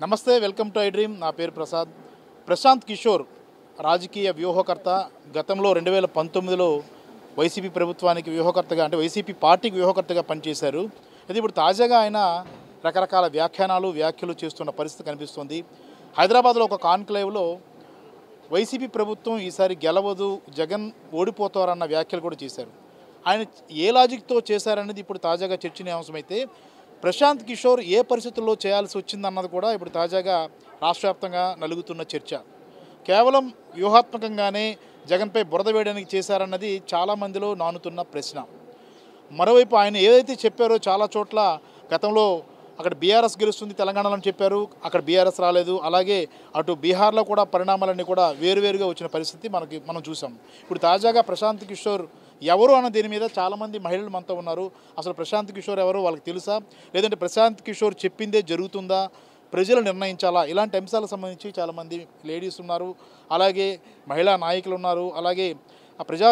నమస్తే, welcome to I dream. నా పేరు ప్రసాద్. ప్రశాంత్ కిషోర్ రాజకీయ వ్యూహకర్త. గతంలో 2019లో వైసీపీ ప్రభుత్వానికి వ్యూహకర్తగా, అంటే వైసీపీ పార్టీకి వ్యూహకర్తగా పనిచేశారు. అయితే ఇప్పుడు తాజాగా ఆయన రకరకాల వ్యాఖ్యలు చేస్తున్న పరిస్థితి కనిపిస్తుంది. హైదరాబాద్లో ఒక కాన్క్లేవ్లో వైసీపీ ప్రభుత్వం ఈసారి గెలవదు, జగన్ ఓడిపోతారన్న వ్యాఖ్యలు కూడా చేశారు. ఆయన ఏ లాజిక్తో చేశారనేది ఇప్పుడు తాజాగా చర్చనీయాంశమైతే, ప్రశాంత్ కిషోర్ ఏ పరిస్థితుల్లో చేయాల్సి వచ్చిందన్నది కూడా ఇప్పుడు తాజాగా రాష్ట్ర వ్యాప్తంగా నలుగుతున్న చర్చ. కేవలం వ్యూహాత్మకంగానే జగన్పై బురద వేయడానికి చేశారన్నది చాలామందిలో నానుతున్న ప్రశ్న. మరోవైపు ఆయన ఏదైతే చెప్పారో చాలా చోట్ల గతంలో అక్కడ బీఆర్ఎస్ గెలుస్తుంది తెలంగాణలో చెప్పారు, అక్కడ బీఆర్ఎస్ రాలేదు. అలాగే అటు బీహార్లో కూడా పరిణామాలన్నీ కూడా వేరువేరుగా వచ్చిన పరిస్థితి మనం చూసాం. ఇప్పుడు తాజాగా ప్రశాంత్ కిషోర్ ఎవరు అన్న దీని మీద చాలామంది మహిళలు మనతో ఉన్నారు. అసలు ప్రశాంత్ కిషోర్ ఎవరో వాళ్ళకి తెలుసా, లేదంటే ప్రశాంత్ కిషోర్ చెప్పిందే జరుగుతుందా, ప్రజలు నిర్ణయించాలా, ఇలాంటి అంశాలకు సంబంధించి చాలామంది లేడీస్ ఉన్నారు, అలాగే మహిళా నాయకులు ఉన్నారు, అలాగే ఆ ప్రజా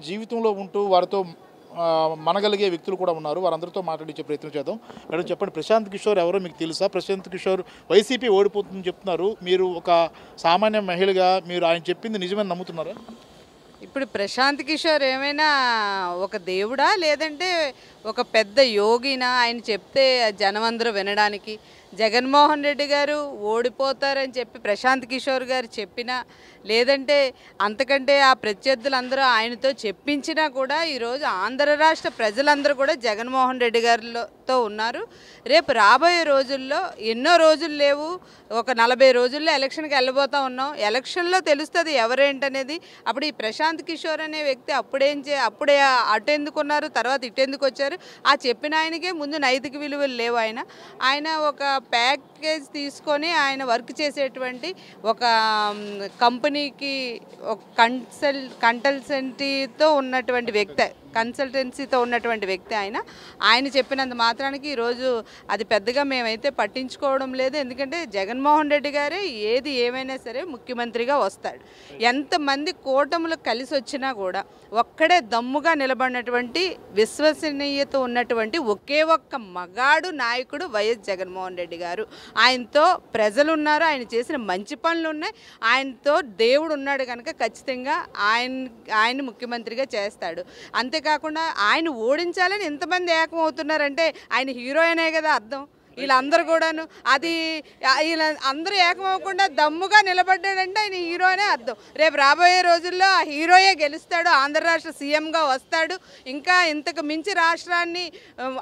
జీవితంలో ఉంటూ వారితో మనగలిగే వ్యక్తులు కూడా ఉన్నారు. వారందరితో మాట్లాడించే ప్రయత్నం చేద్దాం. మేడం చెప్పండి, ప్రశాంత్ కిషోర్ ఎవరో మీకు తెలుసా? ప్రశాంత్ కిషోర్ వైసీపీ ఓడిపోతుందని చెప్తున్నారు. మీరు ఒక సామాన్య మహిళగా మీరు ఆయన చెప్పింది నిజమని నమ్ముతున్నారా? ఇప్పుడు ప్రశాంత్ కిషోర్ ఏమైనా ఒక దేవుడా, లేదంటే ఒక పెద్ద యోగినా? ఆయన చెప్తే జనమందరూ వినడానికి. జగన్మోహన్ రెడ్డి గారు ఓడిపోతారని చెప్పి ప్రశాంత్ కిషోర్ గారు చెప్పినా, లేదంటే అంతకంటే ఆ ప్రత్యర్థులందరూ ఆయనతో చెప్పించినా కూడా ఈరోజు ఆంధ్ర రాష్ట్ర ప్రజలందరూ కూడా జగన్మోహన్ రెడ్డి గారితో ఉన్నారు. రేపు రాబోయే రోజుల్లో ఎన్నో రోజులు లేవు, ఒక 40 రోజుల్లో ఎలక్షన్కి వెళ్ళబోతూ ఉన్నాం. ఎలక్షన్లో తెలుస్తుంది ఎవరేంటనేది. అప్పుడు ఈ ప్రశాంత్ కిషోర్ అనే వ్యక్తి అప్పుడే అటు ఎందుకున్నారు, తర్వాత ఇటు ఎందుకు వచ్చారు? ఆ చెప్పిన ఆయనకే ముందు నైతిక విలువలు లేవు. ఆయన ఒక ప్యాకేజ్ తీసుకొని ఆయన వర్క్ చేసేటువంటి ఒక కంపెనీకి ఒక కన్సల్టెన్సీతో ఉన్నటువంటి వ్యక్తి ఆయన చెప్పినంత మాత్రానికి ఈరోజు అది పెద్దగా మేమైతే పట్టించుకోవడం లేదు. ఎందుకంటే జగన్మోహన్ రెడ్డి గారే ఏది ఏమైనా సరే ముఖ్యమంత్రిగా వస్తాడు. ఎంతమంది కూటములు కలిసి వచ్చినా కూడా ఒక్కడే దమ్ముగా నిలబడినటువంటి విశ్వసనీయత ఉన్నటువంటి ఒకే ఒక్క మగాడు నాయకుడు వైఎస్ జగన్మోహన్ రెడ్డి గారు. ఆయనతో ప్రజలు ఉన్నారు, ఆయన చేసిన మంచి పనులు ఉన్నాయి, ఆయనతో దేవుడు ఉన్నాడు కనుక ఖచ్చితంగా ఆయన ముఖ్యమంత్రిగా చేస్తాడు. అంతేకాకుండా ఆయన ఓడించాలని ఎంతమంది ఏకమవుతున్నారంటే ఆయన హీరోయినే కదా అర్థం. వీళ్ళందరూ కూడాను వీళ్ళ అందరూ ఏకమవ్వకుండా దమ్ముగా నిలబడ్డాడంటే ఆయన హీరోనే అర్థం. రేపు రాబోయే రోజుల్లో ఆ హీరోయే గెలుస్తాడు, ఆంధ్ర రాష్ట్ర సీఎంగా వస్తాడు. ఇంకా ఇంతకు మించి రాష్ట్రాన్ని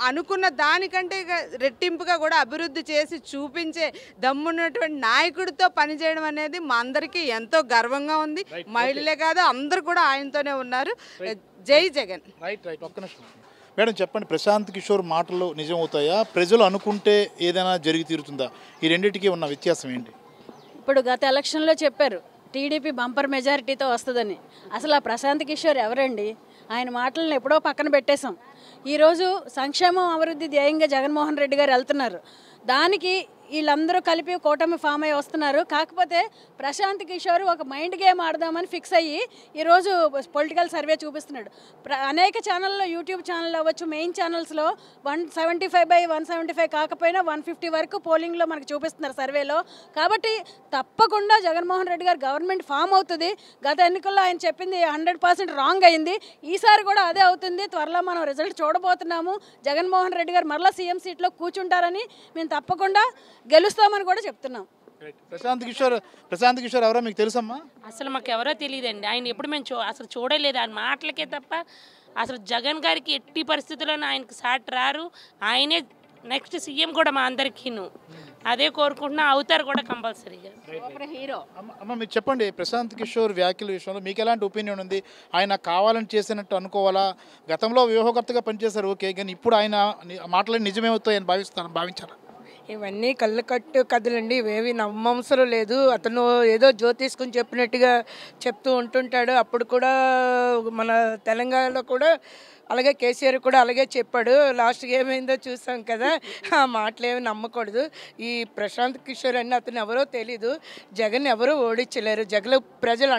అనుకున్న దానికంటే రెట్టింపుగా కూడా అభివృద్ధి చేసి చూపించే దమ్మున్నటువంటి నాయకుడితో పనిచేయడం అనేది మా అందరికీ ఎంతో గర్వంగా ఉంది. మహిళలే కాదు, అందరూ కూడా ఆయనతోనే ఉన్నారు. జై జగన్. ఒక్క నిమిషం మేడం చెప్పండి, ప్రశాంత్ కిషోర్ మాటలు నిజమవుతాయా? ప్రజలు అనుకుంటే ఏదైనా జరిగి తీరుతుందా? ఈ రెండింటికి ఉన్న వ్యత్యాసం ఏంటి? ఇప్పుడు గత ఎలక్షన్లో చెప్పారు టీడీపీ బంపర్ మెజారిటీతో వస్తుందని. అసలు ఆ ప్రశాంత్ కిషోర్ ఎవరండి? ఆయన మాటలను ఎప్పుడో పక్కన పెట్టేశాం. ఈరోజు సంక్షేమం అభివృద్ధి ధ్యేయంగా జగన్మోహన్ రెడ్డి గారు వెళ్తున్నారు. దానికి వీళ్ళందరూ కలిపి కూటమి ఫామ్ అయ్యి వస్తున్నారు. కాకపోతే ప్రశాంత్ కిషోర్ ఒక మైండ్ గేమ్ ఆడదామని ఫిక్స్ అయ్యి ఈరోజు పొలిటికల్ సర్వే చూపిస్తున్నాడు. అనేక ఛానల్లో, యూట్యూబ్ ఛానల్ అవ్వచ్చు, మెయిన్ ఛానల్స్లో 175/175 కాకపోయినా 150 వరకు పోలింగ్లో మనకు చూపిస్తున్నారు సర్వేలో. కాబట్టి తప్పకుండా జగన్మోహన్ రెడ్డి గారు గవర్నమెంట్ ఫామ్ అవుతుంది. గత ఎన్నికల్లో ఆయన చెప్పింది 100% రాంగ్ అయింది. ఈసారి కూడా అదే అవుతుంది. త్వరలో మనం రిజల్ట్ చూడబోతున్నాము. జగన్మోహన్ రెడ్డి గారు మరలా సీఎం సీట్లో కూర్చుంటారని మేము తప్పకుండా గెలుస్తామని కూడా చెప్తున్నాం. ప్రశాంత్ కిషోర్ ఎవరో మీకు తెలుసమ్మా? అసలు మాకు ఎవరో తెలియదండి. ఆయన ఎప్పుడు మేము అసలు చూడలేదు. ఆయన మాటలకే తప్ప అసలు జగన్ గారికి ఎట్టి పరిస్థితుల్లోనూ ఆయనకు సాటి రారు. ఆయనే నెక్స్ట్ సీఎం కూడా మా అందరికీను అదే కోరుకుంటున్నా, అవుతారు కూడా కంపల్సరీగా. హీరో అమ్మ మీరు చెప్పండి, ప్రశాంత్ కిషోర్ వ్యాఖ్యల విషయంలో మీకు ఎలాంటి ఒపీనియన్ ఉంది? ఆయన కావాలని చేసినట్టు అనుకోవాలా? గతంలో వ్యూహకర్తగా పనిచేశారు, ఓకే, కానీ ఇప్పుడు ఆయన మాటలు నిజమేమవుతాయని భావించారా? ఇవన్నీ కళ్ళకట్టు కథలండి, ఇవేవి నమ్మవసరం లేదు. అతను ఏదో జ్యోతిష్కుని చెప్పినట్టుగా చెప్తూ ఉంటుంటాడు. అప్పుడు కూడా మన తెలంగాణలో కూడా అలాగే కేసీఆర్ కూడా అలాగే చెప్పాడు. లాస్ట్గా ఏమైందో చూసాం కదా. ఆ మాటలు ఏమి నమ్మకూడదు. ఈ ప్రశాంత్ కిషోర్ అని అతను ఎవరో తెలీదు. జగన్ ఎవరూ ఓడించలేరు. జగన్ ప్రజల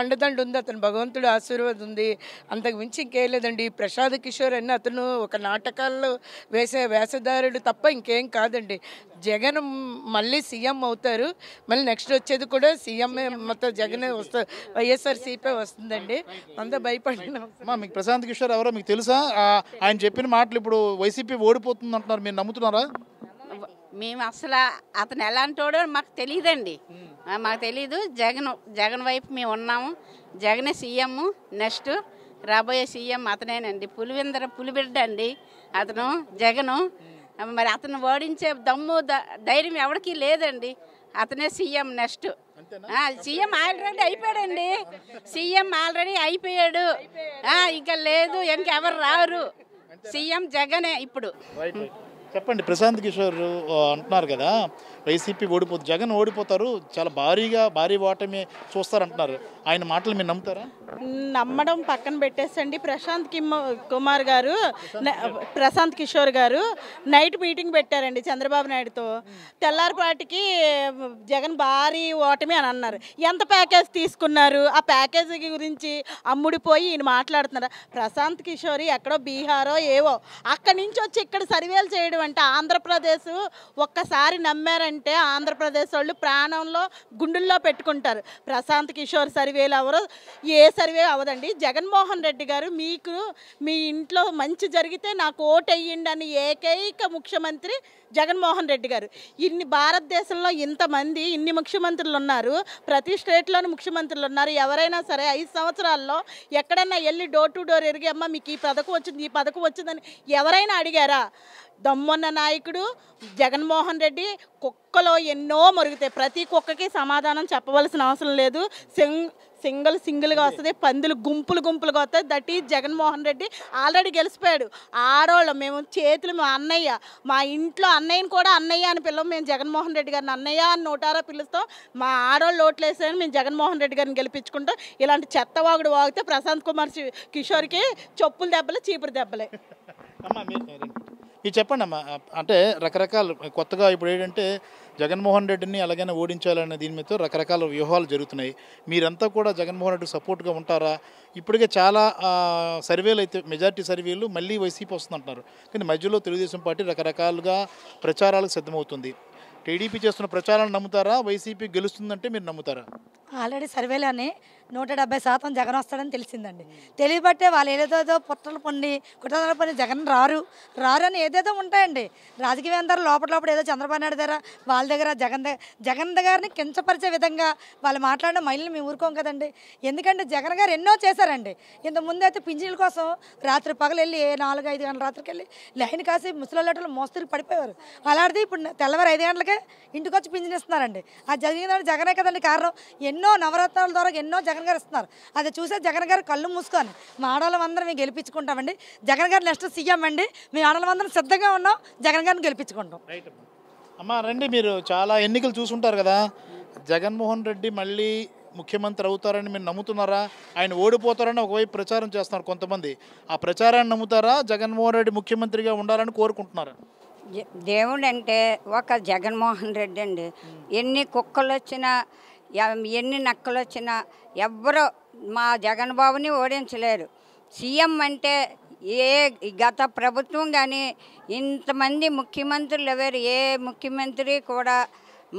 అండదండ ఉంది, అతను భగవంతుడు ఆశీర్వాదం ఉంది. అంతకు మించి ఇంకేం లేదండి. ప్రసాద్ కిషోర్ అని అతను ఒక నాటకాల్లో వేసే వేషధారుడు తప్ప ఇంకేం కాదండి. జగన్ మళ్ళీ సీఎం అవుతారు. మళ్ళీ నెక్స్ట్ వచ్చేది కూడా సీఎంఏ, మొత్తం జగనే వస్తారు, వైఎస్ఆర్సీపీ వస్తుందండి. అంతా భయపడిన. మీకు ప్రశాంత్ కిషోర్ ఎవరో మీకు తెలుసా? ఆయన చెప్పిన మాటలు ఇప్పుడు వైసీపీ ఓడిపోతుంది అంటున్నారు, మీరు నమ్ముతున్నారా? మేము అసలు అతను ఎలాంటోడో మాకు తెలియదండి. మాకు తెలీదు. జగన్ వైపు మేము ఉన్నాము. జగనే సీఎం. నెక్స్ట్ రాబోయే సీఎం అతనేనండి. పులిబిడ్డ అండి అతను జగను. మరి అతను ఓడించే దమ్ము ధైర్యం ఎవరికి లేదండి. అతనే సీఎం నెక్స్ట్. సీఎం ఆల్రెడీ అయిపోయాడండి. సీఎం ఆల్రెడీ అయిపోయాడు. ఇంకా లేదు, ఇంకెవరు రారు. సీఎం జగనే ఇప్పుడు. చెప్పండి, ప్రశాంత్ కిషోర్ అంటున్నారు కదా వైసీపీ ఓడిపోతుంది, జగన్ ఓడిపోతారు, చాలా భారీ ఓటమి చూస్తారంటున్నారు. ఆయన మాటలు మీరు నమ్ముతారా? నమ్మడం పక్కన పెట్టేసండి. ప్రశాంత్ కిషోర్ గారు నైట్ మీటింగ్ పెట్టారండి చంద్రబాబు నాయుడుతో. తెల్లారిపాటికి జగన్ భారీ ఓటమి అని అన్నారు. ఎంత ప్యాకేజ్ తీసుకున్నారు, ఆ ప్యాకేజీ గురించి అమ్ముడిపోయి ఈయన మాట్లాడుతున్నారు. ప్రశాంత్ కిషోర్ ఎక్కడో బీహారో ఏవో అక్కడి నుంచి వచ్చి ఇక్కడ సర్వేలు చేయడం అంటే ఆంధ్రప్రదేశ్ ఒక్కసారి నమ్మారంటే ఆంధ్రప్రదేశ్ వాళ్ళు ప్రాణంలో గుండెల్లో పెట్టుకుంటారు. ప్రశాంత్ కిషోర్ సర్వేలు ఎవరో ఏ సర్వే అవ్వదండి. జగన్మోహన్ రెడ్డి గారు మీకు మీ ఇంట్లో మంచి జరిగితే నాకు ఓటు వేయండి అని ఏకైక ముఖ్యమంత్రి జగన్మోహన్ రెడ్డి గారు. భారతదేశంలో ఇంతమంది ఇన్ని ముఖ్యమంత్రులు ఉన్నారు, ప్రతి స్టేట్లోనూ ముఖ్యమంత్రులు ఉన్నారు. ఎవరైనా సరే 5 సంవత్సరాల్లో ఎక్కడన్నా వెళ్ళి డోర్ టు డోర్ ఎరిగి అమ్మ మీకు ఈ పథకం వచ్చింది, ఈ పథకం వచ్చిందని ఎవరైనా అడిగారా? దమ్మున్న నాయకుడు జగన్మోహన్ రెడ్డి. కుక్కలో ఎన్నో మరుగుతాయి, ప్రతి కుక్కకి సమాధానం చెప్పవలసిన అవసరం లేదు. సింగిల్గా వస్తుంది, పందులు గుంపులుగా వస్తాయి. That is Jaganmohan Reddy. Already గెలిచిపోయాడు. ఆడవాళ్ళు మేము మా అన్నయ్య, మా ఇంట్లో అన్నయ్యని కూడా అన్నయ్య అని పిల్లవం. మేము జగన్మోహన్ రెడ్డి గారిని అన్నయ్య అని నోటారా పిలుస్తాం. మా ఆడవాళ్ళు ఓట్లు వేసాయని మేము జగన్మోహన్ రెడ్డి గారిని గెలిపించుకుంటాం. ఇలాంటి చెత్తవాగుడు వాగితే ప్రశాంత్ కుమార్ కిషోర్కి చెప్పులు దెబ్బలే, చీపురు దెబ్బలే. ఇది చెప్పండి అమ్మా. అంటే రకరకాల కొత్తగా ఇప్పుడు ఏంటంటే జగన్మోహన్ రెడ్డిని అలాగైనా ఓడించాలనే దీని మీద రకరకాల వ్యూహాలు జరుగుతున్నాయి. మీరంతా కూడా జగన్మోహన్ రెడ్డికి సపోర్ట్గా ఉంటారా? ఇప్పటికే చాలా సర్వేలు అయితే మెజారిటీ సర్వేలు మళ్ళీ వైసీపీ వస్తుందంటున్నారు. కానీ మధ్యలో తెలుగుదేశం పార్టీ రకరకాలుగా ప్రచారాలకు సిద్ధమవుతుంది. టీడీపీ చేస్తున్న ప్రచారాలను నమ్ముతారా? వైసీపీ గెలుస్తుందంటే మీరు నమ్ముతారా? ఆల్రెడీ సర్వేలోనే 170% జగన్ వస్తాడని తెలిసిందండి. తెలియబట్టే వాళ్ళు ఏదేదో పుట్టలు పొండి జగన్ రారు అని ఏదేదో ఉంటాయండి. రాజకీయవేత్తలు లోపల ఏదో చంద్రబాబు నాయుడు దగ్గర వాళ్ళ దగ్గర జగన్ గారిని కించపరిచే విధంగా వాళ్ళు మాట్లాడిన మహిళలు మేము ఊరుకోం కదండి. ఎందుకంటే జగన్ గారు ఎన్నో చేశారండి. ఇంతకుముందు అయితే పింఛన్ల కోసం రాత్రి పగలు వెళ్ళి 4-5 గంటల రాత్రికి వెళ్ళి లైన్ కాసి ముసలి మోస్తరికి పడిపోయేవారు. అలాంటిది ఇప్పుడు తెల్లవారు 5 గంటలకే ఇంటికి వచ్చి పింఛన్ ఇస్తున్నారండి. అది జరిగిందంటే జగనే కదండి కారణం. ఎన్నో నవరత్నాల ద్వారా ఎన్నో జగన్ గారు ఇస్తున్నారు. అది చూసే జగన్ గారు కళ్ళు మూసుకొని మా ఆడవాళ్ళందరం మేము గెలిపించుకుంటామండి. జగన్ గారు నెక్స్ట్ సీఎం అండి. మేము ఆడవాళ్ళందరం సిద్ధంగా ఉన్నాం, జగన్ గారిని గెలిపించుకుంటాం. అమ్మ రండి, మీరు చాలా ఎన్నికలు చూసుంటారు కదా. జగన్మోహన్ రెడ్డి మళ్ళీ ముఖ్యమంత్రి అవుతారని మీరు నమ్ముతున్నారా? ఆయన ఓడిపోతారని ఒకవైపు ప్రచారం చేస్తున్నారు కొంతమంది. ఆ ప్రచారాన్ని నమ్ముతారా? జగన్మోహన్ రెడ్డి ముఖ్యమంత్రిగా ఉండాలని కోరుకుంటున్నారా? దేవుడు అంటే ఒక జగన్మోహన్ రెడ్డి అండి. ఎన్ని కుక్కలు వచ్చినా ఎన్ని నక్కలు వచ్చినా ఎవ్వరూ మా జగన్ బాబుని ఓడించలేరు. సీఎం అంటే గత ప్రభుత్వం కానీ ఇంతమంది ముఖ్యమంత్రులు ఎవరు ఏ ముఖ్యమంత్రి కూడా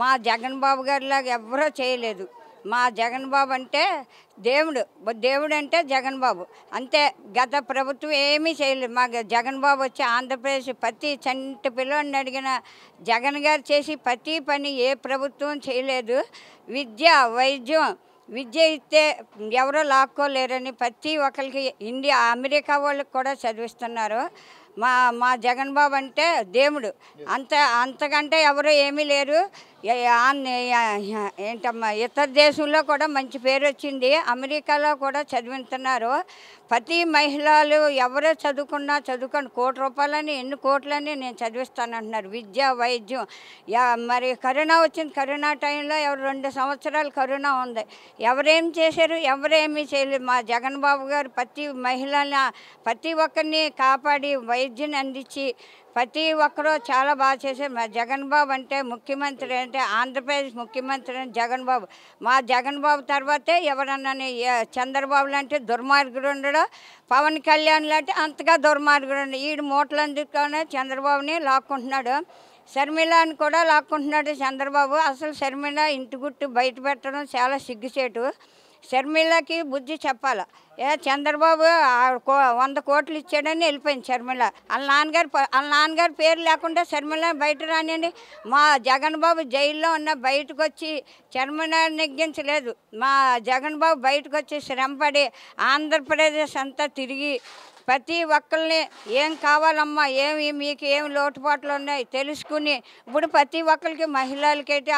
మా జగన్ బాబు గారిలాగా ఎవ్వరూ చేయలేదు. మా జగన్ బాబు అంటే దేవుడు అంటే జగన్ బాబు అంతే. గత ప్రభుత్వం ఏమీ చేయలేదు. మా జగన్ బాబు వచ్చి ఆంధ్రప్రదేశ్ ప్రతి చంటి పిల్లని అడిగిన జగన్ గారు చేసి ప్రతి పని ఏ ప్రభుత్వం చేయలేదు. విద్య ఇస్తే ఎవరో లాక్కోలేరని ప్రతి ఒక్కరికి అమెరికా వాళ్ళకి కూడా చదివిస్తున్నారు. మా మా జగన్ బాబు అంటే దేవుడు. అంతకంటే ఎవరు ఏమీ లేరు. ఏంటమ్మా ఇతర దేశంలో కూడా మంచి పేరు వచ్చింది. అమెరికాలో కూడా చదివిస్తున్నారు. ప్రతి మహిళలు ఎవరో చదువుకొని ₹1,00,00,000 ఎన్ని కోట్లని నేను చదివిస్తానంటున్నారు. విద్య, వైద్యం. మరి కరోనా వచ్చింది. కరోనా టైంలో 2 సంవత్సరాలు కరోనా ఉంది. ఎవరేం చేశారు? ఎవరేమీ చేయలేదు. మా జగన్ బాబు గారు ప్రతి మహిళని ప్రతి ఒక్కరిని కాపాడి వైద్యం అందించి ప్రతి ఒక్కరూ చాలా బాగా చేశారు. మా జగన్ బాబు అంటే ముఖ్యమంత్రి అంటే ఆంధ్రప్రదేశ్ ముఖ్యమంత్రి అంటే జగన్ బాబు. మా జగన్ బాబు తర్వాతే ఎవరన్నా చంద్రబాబు లాంటి దుర్మార్గుడు ఉండడు, పవన్ కళ్యాణ్ లాంటి అంతగా దుర్మార్గుడు ఉండడు. ఈడు మూటలందుకునే చంద్రబాబుని లాక్కుంటున్నాడు. షర్మిలాని కూడా లాక్కుంటున్నాడు చంద్రబాబు. అసలు షర్మిల ఇంటి గుట్టు బయట పెట్టడం చాలా సిగ్గుచేటు. షర్మిలకి బుద్ధి చెప్పాలి. చంద్రబాబు 100 కోట్లు ఇచ్చాడని వెళ్ళిపోయింది షర్మిల. వాళ్ళ నాన్నగారు పేరు లేకుండా షర్మిల బయట రానియండి. మా జగన్ బాబు జైల్లో ఉన్న బయటకు వచ్చి షర్మిల నెగ్గించలేదు. మా జగన్ బాబు బయటకు వచ్చి శ్రమపడి ఆంధ్రప్రదేశ్ అంతా తిరిగి ప్రతి ఒక్కరిని ఏం కావాలమ్మా, మీకు ఏం లోటుపాట్లు ఉన్నాయి తెలుసుకుని ఇప్పుడు ప్రతి ఒక్కరికి మహిళలకేటి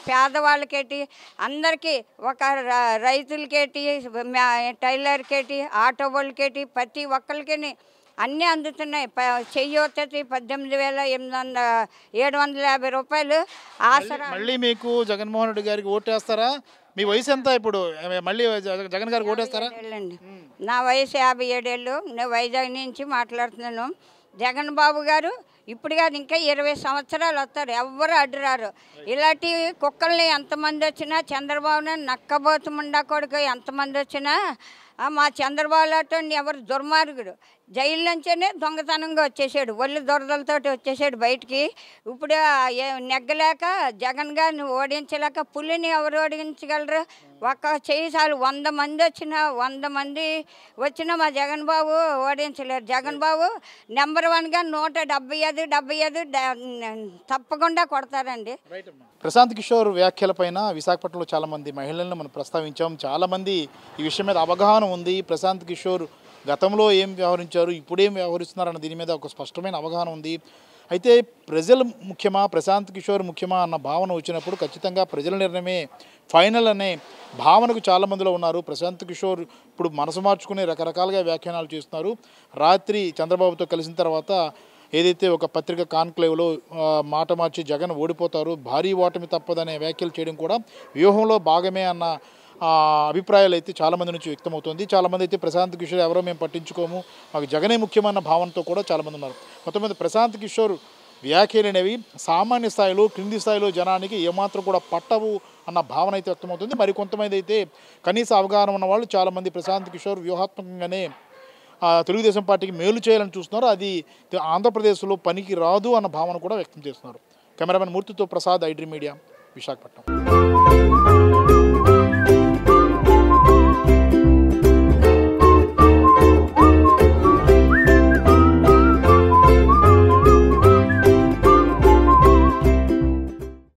పేదవాళ్ళకేటి అందరికీ ఒక రైతులకేటి టైలర్కేటి ఆటో వాళ్ళకేటి ప్రతి ఒక్కరికి అన్నీ అందుతున్నాయి. చెయ్యొత్తది 18,750 రూపాయలు ఆసరా. మళ్ళీ మీకు జగన్మోహన్ రెడ్డి గారికి ఓటేస్తారా? మీ వయసు ఎంత ఇప్పుడు? మళ్ళీ జగన్ గారికి ఓటేస్తారా? నా వయసు 57 ఏళ్ళు. నేను వైజాగ్ నుంచి మాట్లాడుతున్నాను. జగన్ బాబు గారు ఇప్పుడు కాదు ఇంకా 20 సంవత్సరాలు వస్తారు. ఎవ్వరు అడ్డురారు. ఇలాంటి కుక్కల్ని ఎంతమంది వచ్చినా చంద్రబాబుని నక్కబోతుముండా కొడుకు ఎంతమంది వచ్చినా మా చంద్రబాబు లాంటి ఎవరు దుర్మార్గుడు జైలు నుంచేనే దొంగతనంగా వచ్చేసాడు. ఒళ్ళు దొరదలతో వచ్చేసాడు బయటికి. ఇప్పుడు నెగ్గలేక జగన్ గారిని ఓడించలేక పులిని ఎవరు ఓడించగలరు? ఒక్క చేయి చాలు. 100 మంది వచ్చినా మా జగన్ బాబు ఓడించలేరు. జగన్ బాబు నెంబర్ 1గా 175 తప్పకుండా కొడతారండి. ప్రశాంత్ కిషోర్ వ్యాఖ్యలపైన విశాఖపట్నంలో చాలామంది మహిళలను మనం ప్రస్తావించాం. చాలామంది ఈ విషయం మీద అవగాహన ఉంది. ప్రశాంత్ కిషోర్ గతంలో ఏం వ్యవహరించారు, ఇప్పుడేం వ్యవహరిస్తున్నారన్న దీని మీద ఒక స్పష్టమైన అవగాహన ఉంది. అయితే ప్రజలు ముఖ్యమా, ప్రశాంత్ కిషోర్ ముఖ్యమా అన్న భావన వచ్చినప్పుడు ఖచ్చితంగా ప్రజల నిర్ణయమే ఫైనల్ అనే భావనకు చాలామందిలో ఉన్నారు. ప్రశాంత్ కిషోర్ ఇప్పుడు మనసు మార్చుకుని రకరకాలుగా వ్యాఖ్యానాలు చేస్తున్నారు. రాత్రి చంద్రబాబుతో కలిసిన తర్వాత ఏదైతే ఒక పత్రిక కాన్క్లేవ్లో మాట మార్చి జగన్ ఓడిపోతారు, భారీ ఓటమి తప్పదనే వ్యాఖ్యలు చేయడం కూడా వ్యూహంలో భాగమే అన్న అభిప్రాయాలు అయితే చాలామంది నుంచి వ్యక్తమవుతుంది. చాలామంది అయితే ప్రశాంత్ కిషోర్ ఎవరో మేము పట్టించుకోము, మాకు జగనే ముఖ్యమన్న భావనతో కూడా చాలామంది ఉన్నారు. కొంతమంది ప్రశాంత్ కిషోర్ వ్యాఖ్యలు అనేవి సామాన్య స్థాయిలో క్రింది స్థాయిలో జనానికి ఏమాత్రం కూడా పట్టవు అన్న భావన అయితే వ్యక్తమవుతుంది. మరి కొంతమంది అయితే కనీస అవగాహన ఉన్న వాళ్ళు చాలామంది ప్రశాంత్ కిషోర్ వ్యూహాత్మకంగానే తెలుగుదేశం పార్టీకి మేలు చేయాలని చూస్తున్నారు. అది ఆంధ్రప్రదేశ్లో పనికి రాదు అన్న భావన కూడా వ్యక్తం చేస్తున్నారు. కెమెరామెన్ మూర్తితో ప్రసాద్, ఐడ్రీమ్ మీడియా, విశాఖపట్నం.